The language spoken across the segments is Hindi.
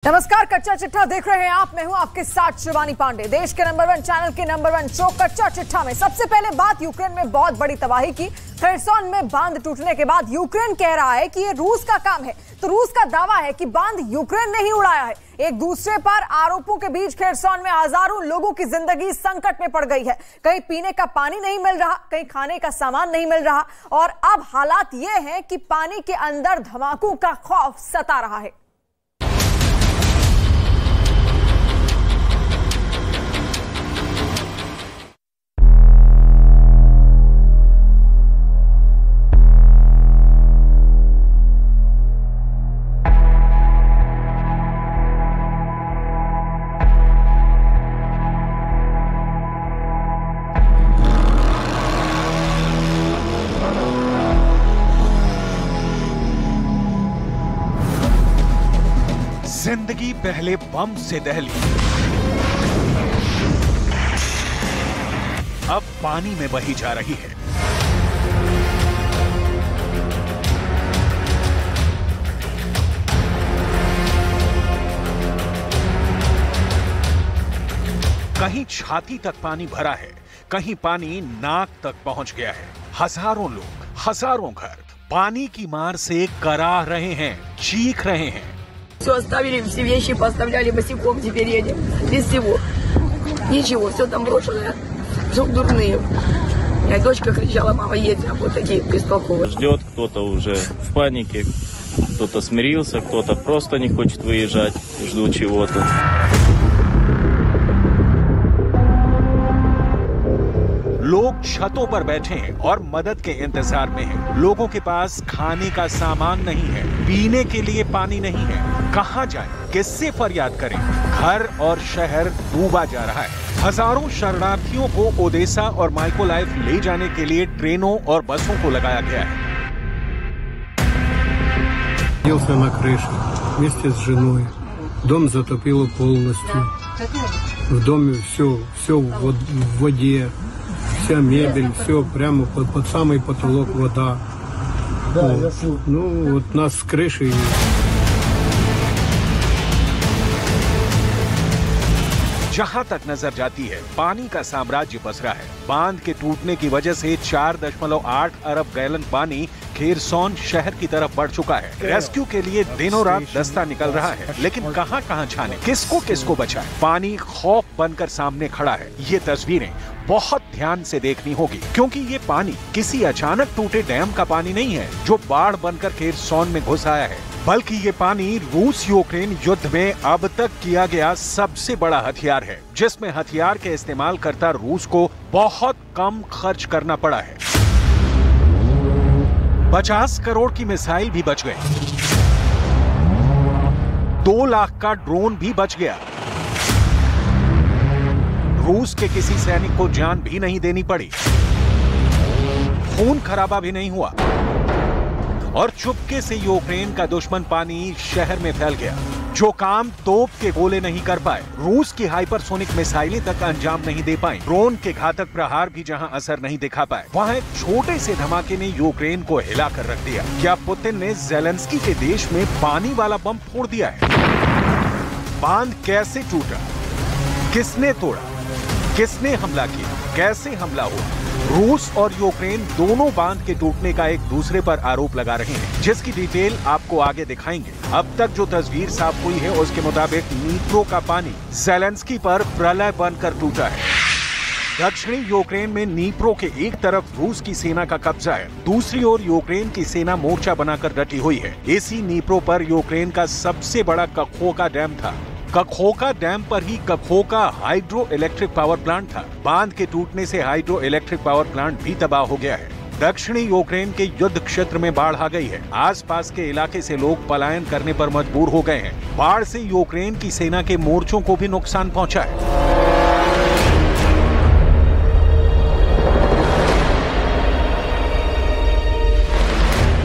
नमस्कार, कच्चा चिट्ठा देख रहे हैं आप। मैं हूं आपके साथ शिवानी पांडे। देश के नंबर 1 चैनल के नंबर 1 शो कच्चा चिट्ठा में सबसे पहले बात यूक्रेन में बहुत बड़ी तबाही की। खेरसोन में बांध टूटने के बाद यूक्रेन कह रहा है कि ये रूस का काम है, तो रूस का दावा है कि बांध यूक्रेन ने ही उड़ाया है। एक दूसरे पर आरोपों के बीच खेरसोन में हजारों लोगों की जिंदगी संकट में पड़ गई है। कहीं पीने का पानी नहीं मिल रहा, कहीं खाने का सामान नहीं मिल रहा, और अब हालात ये हैं कि पानी के अंदर धमाकों का खौफ सता रहा है। जिंदगी पहले बम से दहली, अब पानी में बही जा रही है। कहीं छाती तक पानी भरा है, कहीं पानी नाक तक पहुंच गया है। हजारों लोग, हजारों घर पानी की मार से कराह रहे हैं, चीख रहे हैं। Все оставили, все вещи поставляли босиком, теперь едем без всего. Ничего, все там брошенное, все дурные. Моя дочка кричала: мама, едем, вот такие бестолковые. Ждет кто-то уже в панике, кто-то смирился, кто-то просто не хочет выезжать, ждут чего-то. लोग छतों पर बैठे हैं और मदद के इंतजार में हैं। लोगों के पास खाने का सामान नहीं है, पीने के लिए पानी नहीं है। कहां जाएं, किससे फरियाद करें? घर और शहर डूबा जा रहा है। हजारों शरणार्थियों को ओडेसा और माइकोलाइव ले जाने के लिए ट्रेनों और बसों को लगाया गया है। Находился на крыше вместе с женой. Дом затопило полностью. В доме все в воде. Вся мебель, все прямо под самый потолок вода. Ну, вот нас с крыши. जहां तक नजर जाती है, पानी का साम्राज्य पसरा है। बांध के टूटने की वजह से 4.8 अरब गैलन पानी खेरसोन शहर की तरफ बढ़ चुका है। रेस्क्यू के लिए दिनों रात दस्ता निकल रहा है, लेकिन कहां छाने, किसको बचाए? पानी खौफ बनकर सामने खड़ा है। ये तस्वीरें बहुत ध्यान से देखनी होगी, क्योंकि ये पानी किसी अचानक टूटे डैम का पानी नहीं है जो बाढ़ बनकर खेरसोन में घुस आया है, बल्कि ये पानी रूस यूक्रेन युद्ध में अब तक किया गया सबसे बड़ा हथियार है, जिसमें हथियार के इस्तेमाल करता रूस को बहुत कम खर्च करना पड़ा है। 50 करोड़ की मिसाइल भी बच गए, 2 लाख का ड्रोन भी बच गया। रूस के किसी सैनिक को जान भी नहीं देनी पड़ी, खून खराबा भी नहीं हुआ, और चुपके से यूक्रेन का दुश्मन पानी शहर में फैल गया। जो काम तोप के गोले नहीं कर पाए, रूस की हाइपरसोनिक मिसाइलें तक अंजाम नहीं दे पाई, ड्रोन के घातक प्रहार भी जहां असर नहीं दिखा पाए, वहां एक छोटे से धमाके ने यूक्रेन को हिलाकर रख दिया। क्या पुतिन ने ज़ेलेंस्की के देश में पानी वाला बम फोड़ दिया है? बांध कैसे टूटा, किसने तोड़ा, किसने हमला किया, कैसे हमला हुआ? रूस और यूक्रेन दोनों बांध के टूटने का एक दूसरे पर आरोप लगा रहे हैं, जिसकी डिटेल आपको आगे दिखाएंगे। अब तक जो तस्वीर साफ हुई है, उसके मुताबिक नीप्रो का पानी ज़ेलेंस्की पर प्रलय बनकर टूटा है। दक्षिणी यूक्रेन में नीप्रो के एक तरफ रूस की सेना का कब्जा है, दूसरी ओर यूक्रेन की सेना मोर्चा बनाकर डटी हुई है। इसी नीप्रो पर यूक्रेन का सबसे बड़ा कखोका डैम था। कखोका डैम पर ही कखोका हाइड्रो इलेक्ट्रिक पावर प्लांट था। बांध के टूटने से हाइड्रो इलेक्ट्रिक पावर प्लांट भी तबाह हो गया है। दक्षिणी यूक्रेन के युद्ध क्षेत्र में बाढ़ आ गई है। आसपास के इलाके से लोग पलायन करने पर मजबूर हो गए हैं। बाढ़ से यूक्रेन की सेना के मोर्चों को भी नुकसान पहुंचा है।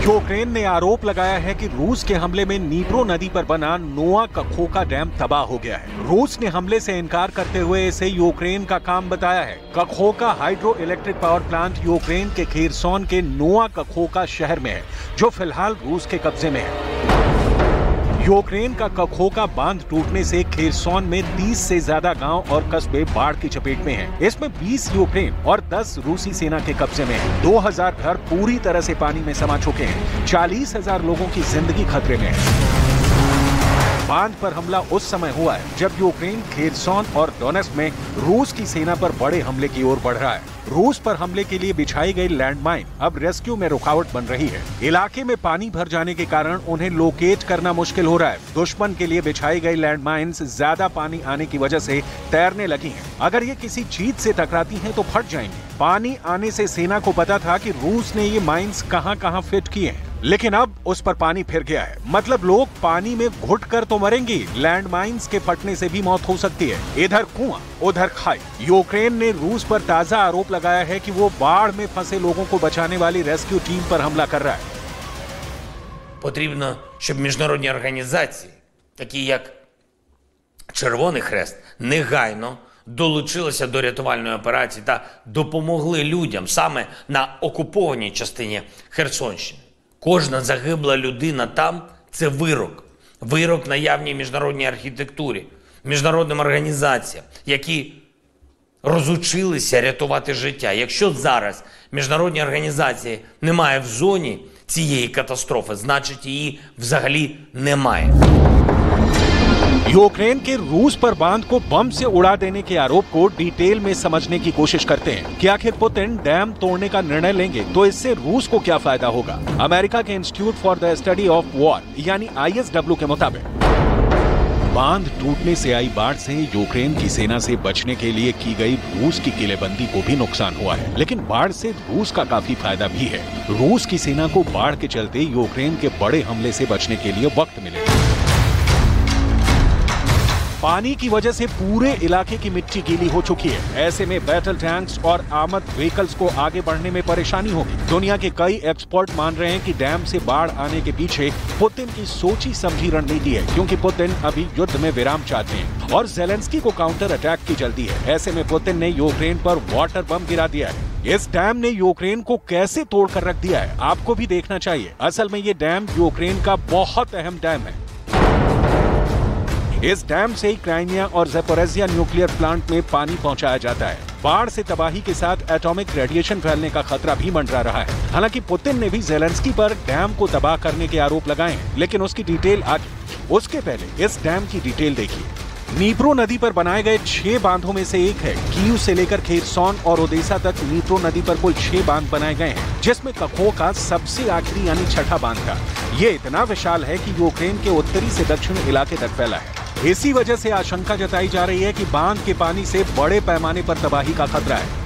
यूक्रेन ने आरोप लगाया है कि रूस के हमले में नीप्रो नदी पर बना नोआ कखोका डैम तबाह हो गया है। रूस ने हमले से इनकार करते हुए इसे यूक्रेन का काम बताया है। Kakhovka hydroelectric power plant Ukraine के खेरसोन के नोआ कखोका शहर में है, जो फिलहाल रूस के कब्जे में है। यूक्रेन का कखोका बांध टूटने से खेरसोन में 30 से ज्यादा गांव और कस्बे बाढ़ की चपेट में हैं। इसमें 20 यूक्रेन और 10 रूसी सेना के कब्जे में हैं। 2000 घर पूरी तरह से पानी में समा चुके हैं। 40,000 लोगों की जिंदगी खतरे में है। बांध पर हमला उस समय हुआ है जब यूक्रेन खेरसोन और डोनेट्स्क में रूस की सेना पर बड़े हमले की ओर बढ़ रहा है। रूस पर हमले के लिए बिछाई गई लैंडमाइन अब रेस्क्यू में रुकावट बन रही है। इलाके में पानी भर जाने के कारण उन्हें लोकेट करना मुश्किल हो रहा है। दुश्मन के लिए बिछाई गई लैंडमाइंस ज्यादा पानी आने की वजह से तैरने लगी हैं। अगर ये किसी चीज से टकराती हैं तो फट जाएंगी। पानी आने से सेना को पता था कि रूस ने ये माइंस कहां-कहां फिट किए हैं, लेकिन अब उस पर पानी फिर गया है। मतलब लोग पानी में घुट कर तो मरेंगे, लैंडमाइंस के फटने से भी मौत हो सकती है। इधर कुआं उधर खाई। यूक्रेन ने रूस पर ताजा आरोप लगाया है कि वो बाढ़ में फंसे लोगों को बचाने वाली रेस्क्यू टीम पर हमला कर रहा है। Потрібно, щоб міжнародні організації, такі як Червоний Хрест, негайно долучилися до рятувальної операції та допомогли людям саме на окупованій частині Херсонщини. Кожна загибла людина там – це вирок. Вирок наявній міжнародній архітектурі, міжнародним організаціям, які розучилися рятувати життя. Якщо зараз міжнародні організації немає в зоні цієї катастрофи, значить її взагалі немає. यूक्रेन के रूस पर बांध को बम से उड़ा देने के आरोप को डिटेल में समझने की कोशिश करते हैं कि आखिर पुतिन डैम तोड़ने का निर्णय लेंगे तो इससे रूस को क्या फायदा होगा। अमेरिका के institute for the study of war यानी ISW के मुताबिक बांध टूटने से आई बाढ़ से यूक्रेन की सेना से बचने के लिए की गई रूस की किलेबंदी को भी नुकसान हुआ है, लेकिन बाढ़ से रूस का काफी फायदा भी है। रूस की सेना को बाढ़ के चलते यूक्रेन के बड़े हमले से बचने के लिए वक्त मिलेगा। पानी की वजह से पूरे इलाके की मिट्टी गीली हो चुकी है। ऐसे में बैटल टैंक्स और आर्मर्ड व्हीकल्स को आगे बढ़ने में परेशानी होगी। दुनिया के कई एक्सपर्ट मान रहे हैं कि डैम से बाढ़ आने के पीछे पुतिन की सोची समझी रणनीति है, क्योंकि पुतिन अभी युद्ध में विराम चाहते हैं और ज़ेलेंस्की को काउंटर अटैक की जल्दी है। ऐसे में पुतिन ने यूक्रेन पर वाटर बम गिरा दिया है। इस डैम ने यूक्रेन को कैसे तोड़कर रख दिया है, आपको भी देखना चाहिए। असल में ये डैम यूक्रेन का बहुत अहम डैम है। इस डैम से ही क्राइमिया और ज़ैपोरिज़िया न्यूक्लियर प्लांट में पानी पहुंचाया जाता है। बाढ़ से तबाही के साथ एटॉमिक रेडिएशन फैलने का खतरा भी मंडरा रहा है। हालांकि पुतिन ने भी ज़ेलेंस्की पर डैम को तबाह करने के आरोप लगाए हैं, लेकिन उसकी डिटेल आगे। उसके पहले इस डैम की डिटेल देखिए। नीप्रो नदी पर बनाए गए 6 बांधों में से एक है। कीव से लेकर खेरसोन और ओडेसा तक नीप्रो नदी पर कुल 6 बांध बनाए गए हैं, जिसमें कखोका सबसे आखिरी यानी छठा बांध था। ये इतना विशाल है कि यूक्रेन के उत्तरी से दक्षिण इलाके तक फैला है। इसी वजह से आशंका जताई जा रही है कि बांध के पानी से बड़े पैमाने पर तबाही का खतरा है।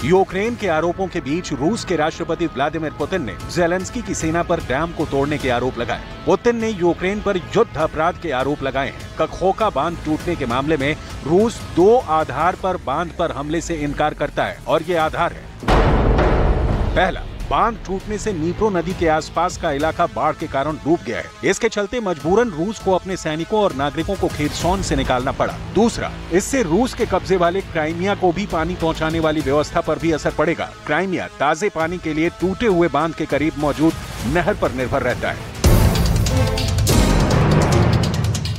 यूक्रेन के आरोपों के बीच रूस के राष्ट्रपति व्लादिमीर पुतिन ने ज़ेलेंस्की की सेना पर डैम को तोड़ने के आरोप लगाए। पुतिन ने यूक्रेन पर युद्ध अपराध के आरोप लगाए हैं। कखोका बांध टूटने के मामले में रूस 2 आधार पर बांध पर हमले से इनकार करता है और ये आधार है। पहला, बांध टूटने से नीप्रो नदी के आसपास का इलाका बाढ़ के कारण डूब गया है। इसके चलते मजबूरन रूस को अपने सैनिकों और नागरिकों को खेरसोन से निकालना पड़ा। दूसरा, इससे रूस के कब्जे वाले क्राइमिया को भी पानी पहुंचाने वाली व्यवस्था पर भी असर पड़ेगा। क्राइमिया ताजे पानी के लिए टूटे हुए बांध के करीब मौजूद नहर पर निर्भर रहता है।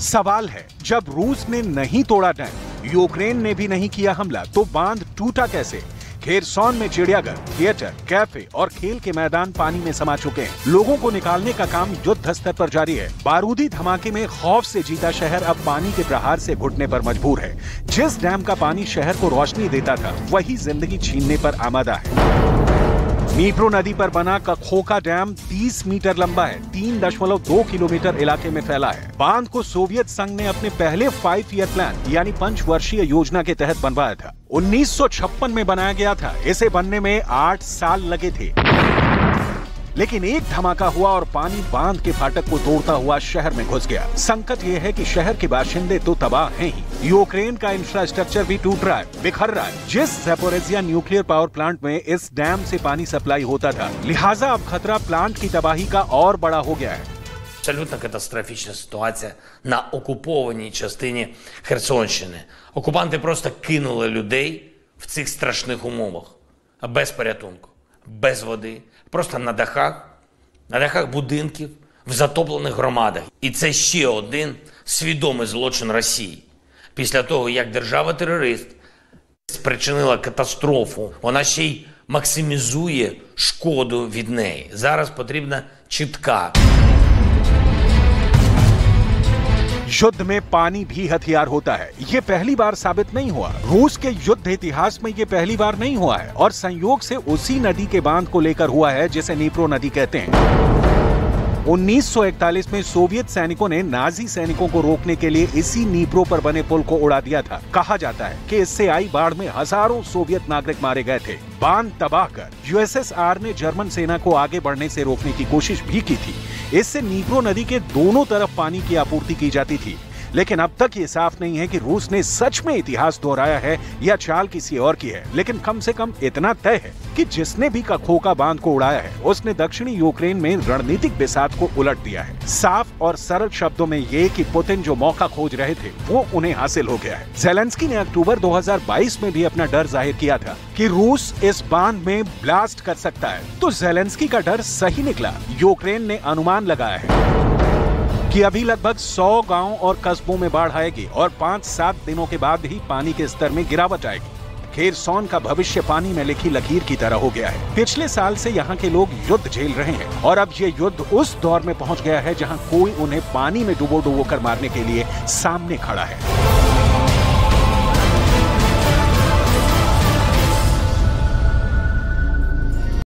सवाल है, जब रूस ने नहीं तोड़ा डैम, यूक्रेन ने भी नहीं किया हमला, तो बांध टूटा कैसे? खेरसोन में चिड़ियाघर, थिएटर, कैफे और खेल के मैदान पानी में समा चुके हैं। लोगों को निकालने का काम युद्ध स्तर पर जारी है। बारूदी धमाके में खौफ से जीता शहर अब पानी के प्रहार से घुटने पर मजबूर है। जिस डैम का पानी शहर को रोशनी देता था, वही जिंदगी छीनने पर आमादा है। नीप्रो नदी पर बना कखोका डैम 30 मीटर लंबा है, 3.2 किलोमीटर इलाके में फैला है। बांध को सोवियत संघ ने अपने पहले 5 ईयर प्लान यानी 5 वर्षीय योजना के तहत बनवाया था। 1956 में बनाया गया था। इसे बनने में 8 साल लगे थे, लेकिन एक धमाका हुआ और पानी बांध के फाटक को तोड़ता हुआ शहर में घुस गया। संकट ये है कि शहर के बाशिंदे तो तबाह हैं ही, यूक्रेन का इंफ्रास्ट्रक्चर भी टूट रहा है, बिखर रहा है। जिस ज़ैपोरिज़िया न्यूक्लियर पावर प्लांट में इस डैम से पानी सप्लाई होता था, लिहाजा अब खतरा प्लांट की तबाही का और बड़ा हो गया है। Абсолютно катастрофічна ситуація на окупованій частині Херсонщини. Окупанти просто кинули людей в цих страшних умовах. Без порятунку, без води, просто на дахах будинків, в затоплених громадах. І це ще один свідомий злочин Росії. Після того, як держава-терорист спричинила катастрофу, вона ще й максимізує шкоду від неї. Зараз потрібна чітка. युद्ध में पानी भी हथियार होता है। ये पहली बार साबित नहीं हुआ। रूस के युद्ध इतिहास में ये पहली बार नहीं हुआ है और संयोग से उसी नदी के बांध को लेकर हुआ है जिसे नीप्रो नदी कहते हैं। 1941 में सोवियत सैनिकों ने नाजी सैनिकों को रोकने के लिए इसी नीप्रो पर बने पुल को उड़ा दिया था। कहा जाता है कि इससे आई बाढ़ में हजारों सोवियत नागरिक मारे गए थे। बांध तबाह कर यूएसएसआर ने जर्मन सेना को आगे बढ़ने से रोकने की कोशिश भी की थी। इससे नीप्रो नदी के दोनों तरफ पानी की आपूर्ति की जाती थी। लेकिन अब तक ये साफ नहीं है कि रूस ने सच में इतिहास दोहराया है या चाल किसी और की है। लेकिन कम से कम इतना तय है कि जिसने भी खोखा बांध को उड़ाया है उसने दक्षिणी यूक्रेन में रणनीतिक बिसात को उलट दिया है। साफ और सरल शब्दों में ये कि पुतिन जो मौका खोज रहे थे वो उन्हें हासिल हो गया है। ज़ेलेंस्की ने अक्टूबर 2022 में भी अपना डर जाहिर किया था कि रूस इस बांध में ब्लास्ट कर सकता है। तो ज़ेलेंस्की का डर सही निकला। यूक्रेन ने अनुमान लगाया है कि अभी लगभग 100 गांव और कस्बों में बाढ़ आएगी और 5-7 दिनों के बाद ही पानी के स्तर में गिरावट आएगी। खेरसौन का भविष्य पानी में लिखी लकीर की तरह हो गया है। पिछले साल से यहाँ के लोग युद्ध झेल रहे हैं और अब ये युद्ध उस दौर में पहुंच गया है जहाँ कोई उन्हें पानी में डुबो कर मारने के लिए सामने खड़ा है।